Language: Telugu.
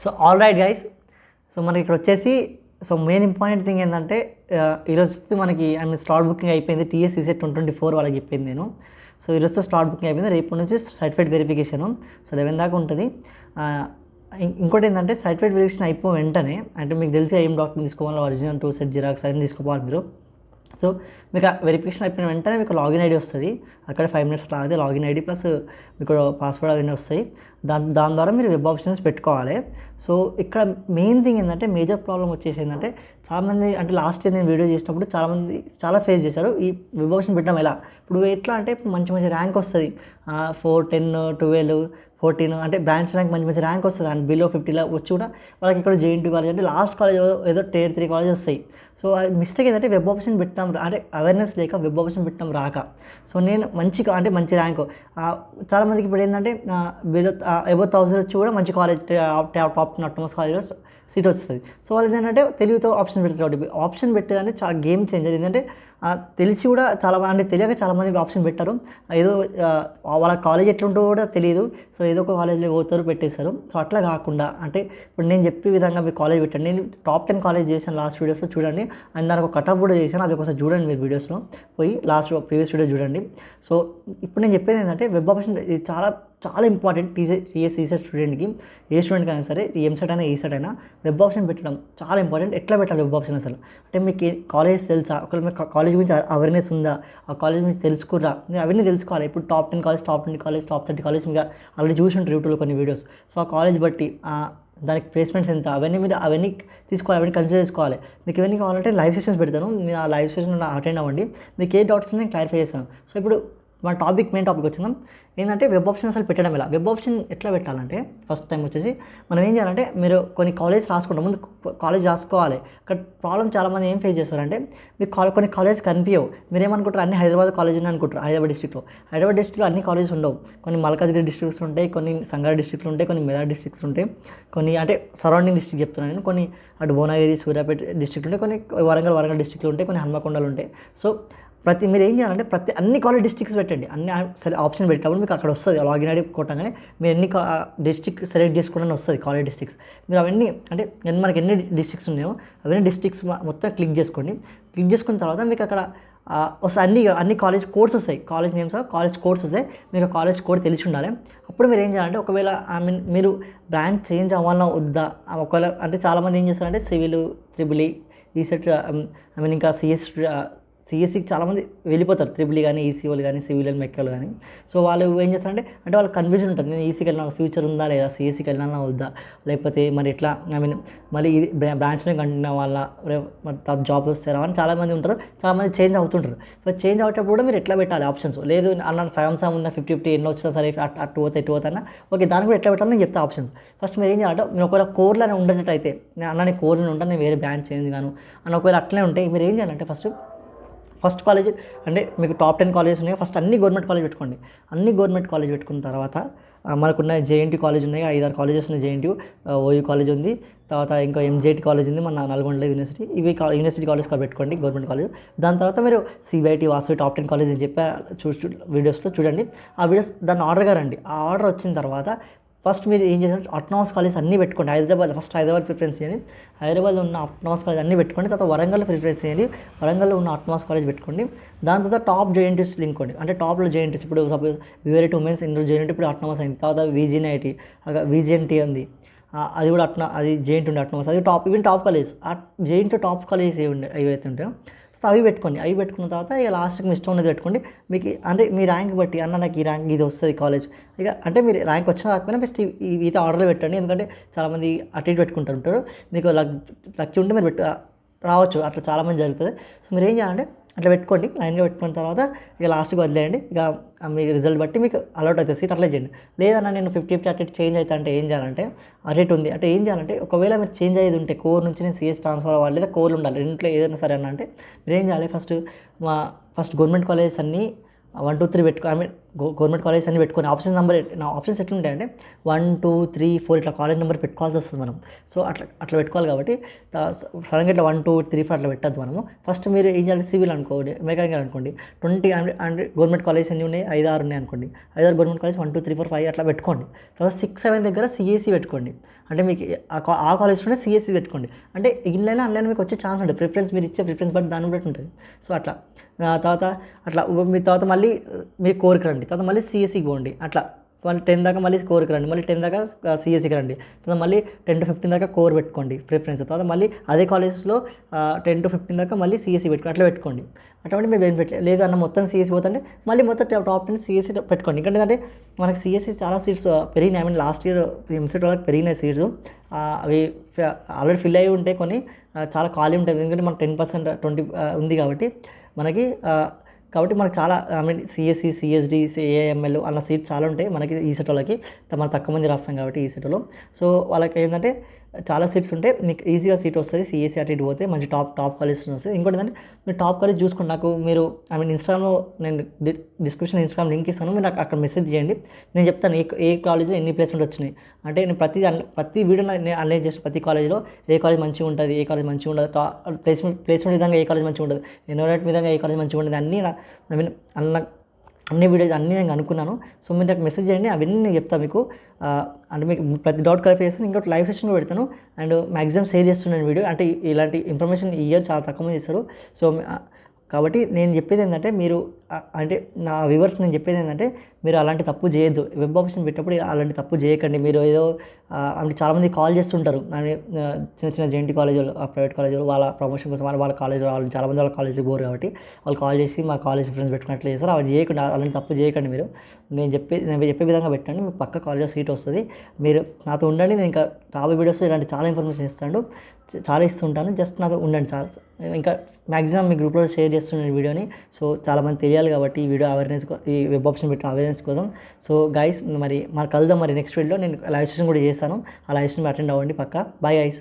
So all right guys, so మనకి ఇక్కడ వచ్చేసి సో మెయిన్ ఇంపార్టెంట్ థింగ్ ఏంటంటే ఈరోజు మనకి స్లాట్ బుకింగ్ అయిపోయింది. టీఎస్సీసీ 2024 వాళ్ళకి చెప్పింది నేను. సో ఈరోజుతో స్లాట్ బుకింగ్ అయిపోయింది. రేపు నుంచి సర్టిఫికేట్ వెరిఫికేషను. సో 11 దాకా ఉంటుంది. ఇంకోటి ఏంటంటే సర్టిఫికేట్ వెరిఫికేషన్ అయిపోయిన వెంటనే అంటే మీకు తెలిసి ఏం డాక్యుమెంట్ తీసుకోవాలి, ఒరిజినల్ 2 సెట్ జిరాక్స్ అన్ని తీసుకోవాలి మీరు. సో మీకు వెరిఫికేషన్ అయిపోయిన వెంటనే మీకు లాగిన్ ఐడి వస్తుంది. అక్కడ 5 మినిట్స్ లాగితే లాగిన్ ఐడి ప్లస్ మీకు పాస్వర్డ్ అవన్నీ వస్తాయి. దాని ద్వారా మీరు వెబ్ ఆప్షన్స్ పెట్టుకోవాలి. సో ఇక్కడ మెయిన్ థింగ్ ఏంటంటే మేజర్ ప్రాబ్లం వచ్చేసి ఏంటంటే చాలామంది అంటే లాస్ట్ ఇయర్ నేను వీడియో చేసినప్పుడు చాలామంది చాలా ఫేస్ చేశారు ఈ వెబ్ ఆప్షన్ పెట్టడం. ఎలా ఇప్పుడు ఎట్లా అంటే మంచి ర్యాంక్ వస్తుంది, 4, 10, 12, 14 అంటే బ్రాంచ్ ర్యాంక్ మంచి ర్యాంక్ వస్తుంది. అండ్ బిలో 50 వచ్చి కూడా వాళ్ళకి ఇక్కడ JNT కాలేజ్ అంటే లాస్ట్ కాలేజ్ ఏదో Tier 3 కాలేజ్ వస్తాయి. సో మిస్టేక్ ఏంటంటే వెబ్ ఆప్షన్ పెట్టడం అంటే అవేర్నెస్ లేక వెబ్ ఆప్షన్ పెట్టడం రాక. సో నేను మంచి ర్యాంకు చాలామందికి ఇప్పుడు ఏంటంటే బిలో అబౌవ్ 1000 వచ్చి కూడా మంచి కాలేజ్ టాప్ అటానమస్ కాలేజ్లో సీట్ వస్తుంది. సో వాళ్ళు ఏంటంటే తెలివితో ఆప్షన్ పెడతారు. ఆప్షన్ పెట్టేదంటే చాలా గేమ్ చేంజర్. ఎందుకంటే తెలిసి కూడా చాలా అంటే తెలియక చాలామంది ఆప్షన్ పెట్టారు. ఏదో వాళ్ళ కాలేజ్ ఎట్లుంటో కూడా తెలియదు. సో ఏదో ఒక కాలేజ్లో పోతారు పెట్టేశారు. సో అట్లా కాకుండా అంటే ఇప్పుడు నేను చెప్పే విధంగా మీరు కాలేజ్ పెట్టండి. నేను టాప్ 10 కాలేజ్ చేశాను లాస్ట్ వీడియోస్లో చూడండి. అండ్ దానికి ఒక కటప్ కూడా చేశాను, అది ఒకసారి చూడండి మీరు వీడియోస్లో పోయి ప్రీవియస్ వీడియో చూడండి. సో ఇప్పుడు నేను చెప్పేది ఏంటంటే వెబ్ ఆప్షన్ ఇది చాలా ఇంపార్టెంట్. టీఎస్సీ స్టూడెంట్కి ఏ స్టూడెంట్కి అయినా సరే ఎంసెట్ అయినా ఈసెట్ అయినా వెబ్ ఆప్షన్ పెట్టడం చాలా ఇంపార్టెంట్. ఎట్లా పెట్టాలి వెబ్ ఆప్షన్ అసలు అంటే మీకు కాలేజ్ తెలుసా, ఒకవేళ మీకు కాలేజ్ గురించి అవేర్నెస్ ఉందా, ఆ కాలేజ్ మీకు తెలుసుకుర్రా, మీరు అవన్నీ తెలుసుకోవాలి. ఇప్పుడు top 10 college, top 20 college, top 30 college మీకు ఆల్రెడీ చూసి ఉంటారు యూట్యూబ్లో కొన్ని వీడియోస్. సో ఆ కాలేజ్ బట్టి దానికి ప్లేస్మెంట్స్ ఎంత అవన్నీ తీసుకోవాలి, అవన్నీ కన్సిడర్ చేసుకోవాలి. మీకు ఇవన్నీ కావాలంటే లైవ్ సెషన్స్ పెడతాను, మీరు ఆ లైవ్ సెషన్ అటెండ్ అవ్వండి. మీకు ఏ డౌట్స్ నేను క్లారిఫై చేస్తాను. సో ఇప్పుడు మన మెయిన్ టాపిక్ వచ్చిందాం. ఏంటంటే వెబ్ ఆప్షన్ అసలు పెట్టడం ఎలా, వెబ్ ఆప్షన్ ఎట్లా పెట్టాలంటే ఫస్ట్ టైం వచ్చేసి మనం ఏం చేయాలంటే మీరు కొన్ని కాలేజ్ రాసుకుంటాం, ముందు కాలేజ్ రాసుకోవాలి. అక్కడ ప్రాబ్లం చాలామంది ఏం ఫేస్ చేస్తారంటే మీకు కొన్ని కాలేజ్ కనిపించవు. మీరు ఏమనుకుంటారు అన్ని హైదరాబాద్ కాలేజ్ ఉన్నాయి అనుకుంటారు. హైదరాబాద్ డిస్ట్రిక్ట్లో అన్ని కాలేజెస్ ఉండవు. కొన్ని మల్కాజ్గిరి డిస్ట్రిక్ట్స్ ఉంటాయి, కొన్ని సంగారెడ్డి డిస్ట్రిక్ట్లు ఉంటాయి, కొన్ని మెదక్ డిస్ట్రిక్ట్స్ ఉంటాయి, కొన్ని అంటే సరౌండింగ్ డిస్ట్రిక్ట్ చెప్తున్నాను నేను. కొన్ని అటు భువనగిరి, సూర్యాపేట డిస్ట్రిక్ట్ ఉంటాయి, కొన్ని వరంగల్ డిస్ట్రిక్ట్లు ఉంటాయి, కొన్ని హన్మకొండలు ఉంటాయి. సో మీరు ఏం చేయాలంటే అన్ని కాలేజ్ డిస్ట్రిక్ట్స్ పెట్టండి. అన్ని ఆప్షన్ పెట్టేటప్పుడు మీకు అక్కడ వస్తుంది లాగిన్ ఐడి కొట్టగానే మీరు ఎన్ని డిస్ట్రిక్ట్ సెలెక్ట్ చేసుకోవడానికి వస్తుంది కాలేజ్ డిస్ట్రిక్ట్స్. మీరు అవన్నీ అంటే మనకి ఎన్ని డిస్ట్రిక్ట్స్ ఉన్నాయో అవన్నీ డిస్ట్రిక్ట్స్ మొత్తం క్లిక్ చేసుకోండి. క్లిక్ చేసుకున్న తర్వాత మీకు అక్కడ వస్తాయి అన్ని కాలేజ్ కోడ్స్ వస్తాయి, కాలేజ్ నేమ్స్ కాలేజ్ కోడ్స్ వస్తాయి. మీకు కాలేజ్ కోడ్ తెలిసి ఉండాలి. అప్పుడు మీరు ఏం చేయాలంటే ఒకవేళ మీరు బ్రాంచ్ చేంజ్ అవ్వాలన్నా వద్దా, ఒకవేళ అంటే చాలామంది ఏం చేస్తారంటే సివిల్, EEE, ఈసెట్ ఇంకా సిఎస్సికి చాలామంది వెళ్ళిపోతారు. EEE కానీ, ఈసీఓలు కానీ, సివిల్ అండ్ మెక్కలు కానీ. సో వాళ్ళు ఏం చేస్తారంటే వాళ్ళకి కన్ఫ్యూజన్ ఉంటుంది, నేను ఈసీకి వెళ్ళిన ఫ్యూచర్ ఉందా లేదా, సిఎస్సికి వెళ్ళినా వద్దా, లేకపోతే మరి ఎట్లా మళ్ళీ ఇది బ్రాంచ్లో కంటిన్యూ అవ్వాలా, మరి జాబ్ వస్తారా అని చాలామంది ఉంటారు. చాలామంది చేంజ్ అవుతుంటారు. సో చేంజ్ అయ్యేటప్పుడు కూడా మీరు ఎట్లా పెట్టాలి ఆప్షన్స్, లేదు అన్న సగం ఉందా 50-50 ఎన్నో వచ్చినా సరే అటు పోతా ఓకే దానికి కూడా ఎట్లా పెట్టాలో నేను చెప్తా ఆప్షన్స్. ఫస్ట్ మీరు ఏం చేయాలంటే మీరు ఒకవేళ కోర్లోనే ఉండేటట్టు అయితే నేను కోర్లో ఉంటాను, నేను వేరే బ్రాంచ్ చేంజ్ గాను అని ఒకవేళ అట్లనే ఉంటే మీరు ఏం చేయాలంటే ఫస్ట్ కాలేజ్ అంటే మీకు టాప్ 10 కాలేజెస్ ఉన్నాయి. ఫస్ట్ అన్ని గవర్నమెంట్ కాలేజ్ పెట్టుకోండి. అన్ని గవర్నమెంట్ కాలేజ్ పెట్టుకున్న తర్వాత మనకున్న JNT కాలేజ్ ఉన్నాయి, 5-6 కాలేజెస్ ఉన్నాయి. JNT, OU కాలేజ్ ఉంది, తర్వాత ఇంకా MJT కాలేజ్ ఉంది మన నల్గొండ యూనివర్సిటీ. ఇవి యూనివర్సిటీ కాలేజ్ పెట్టుకోండి గవర్నమెంట్ కాలేజ్. దాని తర్వాత మీరు CBIT, వాసవి టాప్ 10 కాలేజ్ అని చెప్పి వీడియోస్లో చూడండి. ఆ వీడియోస్ దాన్ని ఆర్డర్గా రండి. ఆ ఆర్డర్ వచ్చిన తర్వాత ఫస్ట్ మీరు ఏం చేశారు అటానమస్ కాలేజ్ అన్నీ పెట్టుకోండి. హైదరాబాద్ ప్రిఫరెన్స్ చేయండి. హైదరాబాద్లో ఉన్న అటానమస్ కాలేజ్ అన్నీ పెట్టుకోండి. తర్వాత వరంగల్లో ప్రిఫరెన్స్ చేయండి. వరంగల్లో ఉన్న అటానమస్ కాలేజ్ పెట్టుకోండి. దాని తర్వాత టాప్ JNTs లింక్ కోండి. అంటే టాప్లో JNTs ఇప్పుడు సపోజ్ VRIT ఉమెన్స్ ఇందులో JNT ఇప్పుడు అటానమస్ అయింది. తర్వాత VGNT ఉంది, అది కూడా అది JNT ఉండే అటానమస్, అది top. Even top college JNT top college ఏవైతే ఉంటాయో అవి పెట్టుకోండి. అవి పెట్టుకున్న తర్వాత ఇక లాస్ట్కి మీ ఇష్టం ఉన్నది పెట్టుకోండి. మీకు అంటే మీ ర్యాంక్ బట్టి నాకు ఈ ర్యాంక్ ఇది వస్తుంది కాలేజ్ ఇక అంటే మీరు ర్యాంక్ వచ్చినా రాకపోయినా బెస్ట్ ఇది ఆర్డర్లో పెట్టండి. ఎందుకంటే చాలామంది అటు ఇటు పెట్టుకుంటుంటారు. మీకు లక్కీ ఉంటే మీరు రావచ్చు, అట్లా చాలామంది జరుగుతుంది. సో మీరు ఏం చేయాలంటే అట్లా పెట్టుకోండి. లైన్గా పెట్టుకున్న తర్వాత ఇక లాస్ట్కి వదిలేయండి. ఇక మీ రిజల్ట్ బట్టి మీకు అలౌట్ అవుతుంది సీట్, అట్లా చేయండి. లేదన్నా నేను 50-50 అటు చేంజ్ అవుతా అంటే ఏం చేయాలంటే అటు ఉంది అంటే ఏం చేయాలంటే ఒకవేళ మీరు చేంజ్ అయ్యేది ఉంటే కోర్ నుంచి నేను CS ట్రాన్స్ఫర్ అవ్వాలి లేదా కోర్లు ఉండాలి, రెండింటిలో ఏదైనా సరే అన్న అంటే మీరు ఏం చేయాలి ఫస్ట్ గవర్నమెంట్ కాలేజెస్ అన్నీ 1, 2, 3 గవర్నమెంట్ కాలేజ్ అన్ని పెట్టుకొని ఆప్షన్స్ ఎట్లుంటాయంటే 1 2 3 4 ఇట్లా కాలేజ్ నెంబర్ పెట్టుకోవాల్సి వస్తుంది మనం. సో అట్లా పెట్టుకోవాలి కాబట్టి సడన్గా ఇట్లా 1 2 3 4 అట్లా పెట్టద్దు మనము. ఫస్ట్ మీరు ఏం చేయాలి, సివిల్ అనుకోండి, మెకానికల్ అనుకోండి, 20 అండ్ గవర్నమెంట్ కాలేజ్ ఎన్ని ఉన్నాయి, 5 6 ఉన్నాయి అనుకోండి, 5 6 గవర్నమెంట్ కాలేజ్ 1 2 3 4 5 అట్లా పెట్టుకోండి. తర్వాత 6 7 దగ్గర సిఎస్సి పెట్టుకోండి. అంటే మీకు ఆ కాలేజ్లోనే సిఎస్సి పెట్టుకోండి. అంటే ఇన్లైన్ ఆన్లైన్ మీకు వచ్చే ఛాన్స్ ఉంటుంది, ప్రిఫరెన్స్ మీరు ఇచ్చే ప్రిఫరెన్స్ బట్టి దాన్ని బట్టి ఉంటుంది. సో అట్లా అట్లా మీ తర్వాత మళ్ళీ మీ కోర్కి రండి, తర్వాత మళ్ళీ సిఎస్సికి పోండి. అట్లా మళ్ళీ 10 దాకా మళ్ళీ కోర్కి రండి, మళ్ళీ 10 దాకా సిఎస్సికి రండి, తర్వాత మళ్ళీ 10 to 15 దాకా కోర్ పెట్టుకోండి ప్రిఫరెన్స్. తర్వాత మళ్ళీ అదే కాలేజెస్లో 10 to 15 దాకా మళ్ళీ సిఎస్సి పెట్టుకోండి. అట్లా పెట్టుకోండి. అటువంటి మీరు బెనిఫిట్ లేదు అన్న మొత్తం సిఎస్సి పోతుంటే మళ్ళీ మొత్తం టాప్ 10 సిఎస్సి పెట్టుకోండి. ఎందుకంటే మనకి సిఎస్సి చాలా సీట్స్ పెరిగినాయి. I mean last year EAMCET వాళ్ళకి పెరిగినాయి సీట్స్. అవి ఆల్రెడీ ఫిల్ అయ్యి ఉంటాయి, కొన్ని చాలా ఖాళీ ఉంటాయి. ఎందుకంటే మనకు 10% 20 ఉంది కాబట్టి మనకి చాలా I mean CSC CSD AML అన్న సీట్ చాలా ఉంటాయి మనకి ఈ సెట్ వాళ్ళకి. మనం తక్కువ మంది రాస్తాం కాబట్టి ఈ సెట్లో. సో వాళ్ళకి ఏంటంటే చాలా సీట్స్ ఉంటే మీకు ఈజీగా సీట్ వస్తుంది. సిఎస్సి అటు ఇటు పోతే మంచి టాప్ కాలేజ్ వస్తుంది. ఇంకోటి ఏంటంటే మీరు టాప్ కాలేజ్ చూసుకోండి. నాకు మీరు ఐ మీన్ ఇన్స్టాగ్రామ్లో నేను డిస్క్రిప్షన్ ఇన్స్టాగ్రామ్ లింక్ ఇస్తాను, మీరు నాకు అక్కడ మెసేజ్ చేయండి. నేను చెప్తాను ఏ కాలేజ్లో ఎన్ని ప్లేస్మెంట్ వచ్చినాయి. అంటే నేను ప్రతి వీడియో నేను అనలైజ్ చేసిన ప్రతి కాలేజ్లో ఏ కాలేజ్ మంచిగా ఉంటుంది, ఏ కాలేజ్ మంచిగా ఉండదు, ప్లేస్మెంట్ విధంగా ఏ కాలేజ్ మంచిగా ఉంటుంది, ఎన్విరాన్మెంట్ విధంగా ఏ కాలేజ్ మంచిగా ఉంటుంది అన్నీ ఐ మీన్ అన్ని వీడియోస్ అన్నీ నేను అనుకున్నాను. సో మీరు నాకు మెసేజ్ చేయండి, అవన్నీ నేను చెప్తాను మీకు. అంటే మీకు ప్రతి డౌట్ క్లారిఫై చేస్తాను. ఇంకోటి లైవ్ సెషన్ పెడతాను అండ్ మ్యాక్సిమం షేర్ చేస్తున్నాను వీడియో. అంటే ఇలాంటి ఇన్ఫర్మేషన్ ఈ ఇయర్ చాలా తక్కువ మంది ఇస్తారు. సో కాబట్టి నేను చెప్పేది ఏంటంటే మీరు అంటే నా వ్యూవర్స్ నేను చెప్పేది ఏంటంటే మీరు అలాంటి తప్పు చేయొద్దు. వెబ్ ఆప్షన్ పెట్టినప్పుడు అలాంటి తప్పు చేయకండి. మీరు ఏదో అంటే చాలామంది కాల్ చేస్తుంటారు, చిన్న జెంటి కాలేజీలు, ప్రైవేట్ కాలేజీలు, వాళ్ళ ప్రమోషన్ కోసం వాళ్ళ కాలేజ్ వాళ్ళు చాలామంది వాళ్ళ కాలేజీకి పోరు కాబట్టి వాళ్ళు కాల్ చేసి మా కాలేజ్ ప్రిఫరెన్స్ పెట్టుకున్నట్లు చేస్తారు. అవి చేయకుండా అలాంటి తప్పు చేయకండి. మీరు నేను చెప్పే విధంగా పెట్టండి, మీకు పక్క కాలేజ్లో సీట్ వస్తుంది. మీరు నాతో ఉండండి. నేను ఇంకా రాబోయే వీడియోస్లో ఇలాంటి చాలా ఇన్ఫర్మేషన్ ఇస్తాను, చాలా ఇస్తుంటాను. జస్ట్ నాతో ఉండండి సార్. ఇంకా మ్యాక్సిమం మీ గ్రూప్లో షేర్ చేస్తున్నాను ఈ వీడియోని. సో చాలామంది తెలియాలి కాబట్టి ఈ వీడియో అవేర్నెస్, ఈ వెబ్ ఆప్షన్ పెట్టిన అవేర్నెస్ కోసం. సో గైస్ మరి కలుద్దాం. మరి నెక్స్ట్ వీడియోలో నేను లైవ్ సెషన్ కూడా చేస్తాను. ఆ లైవ్ సెషన్ అటెండ్ అవ్వండి పక్కా. Bye guys.